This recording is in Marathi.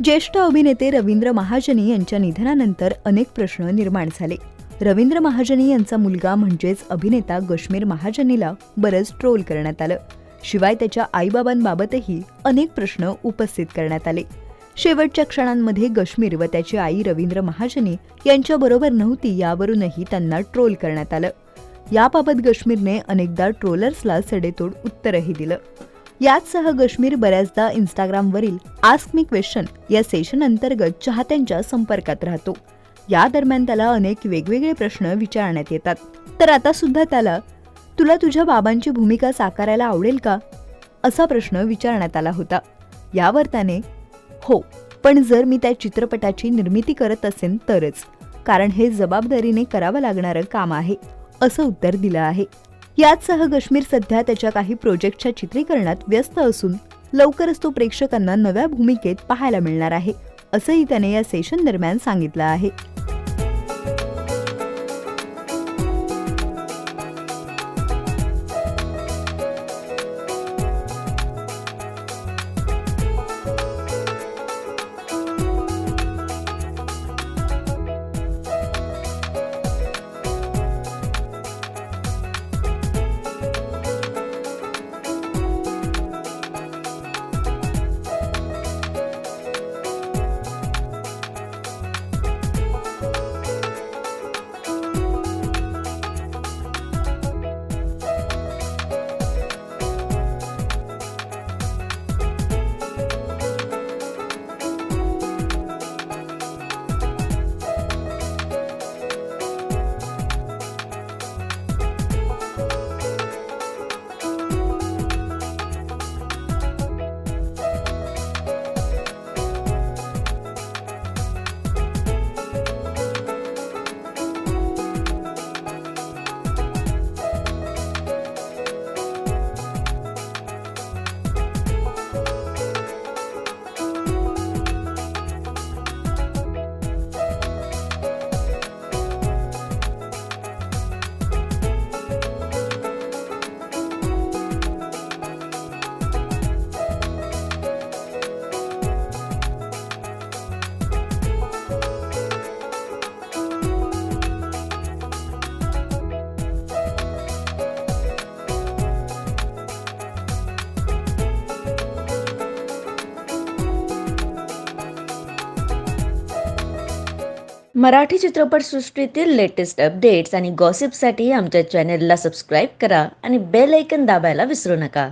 ज्येष्ठ अभिनेते रवींद्र महाजनी यांच्या निधनानंतर अनेक प्रश्न निर्माण झाले. रवींद्र महाजनी यांचा मुलगा म्हणजेच अभिनेता गश्मीर महाजनीला बरंच ट्रोल करण्यात आलं. शिवाय त्याच्या आईबाबांबाबतही अनेक प्रश्न उपस्थित करण्यात आले. शेवटच्या क्षणांमध्ये गश्मीर व त्याची आई रवींद्र महाजनी यांच्याबरोबर नव्हती यावरूनही त्यांना ट्रोल करण्यात आलं. याबाबत गश्मीरने अनेकदा ट्रोलर्सला सडेतोड उत्तरही दिलं. याचसह गश्मीर बऱ्याचदा इंस्टाग्रामवरील आस्क मी क्वेश्चन या सेशन अंतर्गत चाहत्यांच्या संपर्कात राहतो. या दरम्यान त्याला अनेक वेगवेगळे प्रश्न विचारण्यात येतात. तर आता सुद्धा त्याला तुला तुझ्या बाबांची भूमिका साकारायला आवडेल का असा प्रश्न विचारण्यात आला होता. यावर त्याने हो, पण जर मी त्या चित्रपटाची निर्मिती करत असेन तरच, कारण हे जबाबदारीने करावं लागणारं काम आहे असं उत्तर दिलं आहे. याचसह गश्मीर सध्या त्याच्या काही प्रोजेक्टच्या चित्रीकरणात व्यस्त असून लवकरच तो प्रेक्षकांना नव्या भूमिकेत पाहायला मिळणार आहे असंही त्याने या सेशन दरम्यान सांगितलं आहे. मराठी चित्रपटसृष्टीतील लेटेस्ट अपडेट्स आणि गॉसिपसाठी आमच्या चॅनेलला सबस्क्राईब करा आणि बेल आयकॉन दाबायला विसरू नका.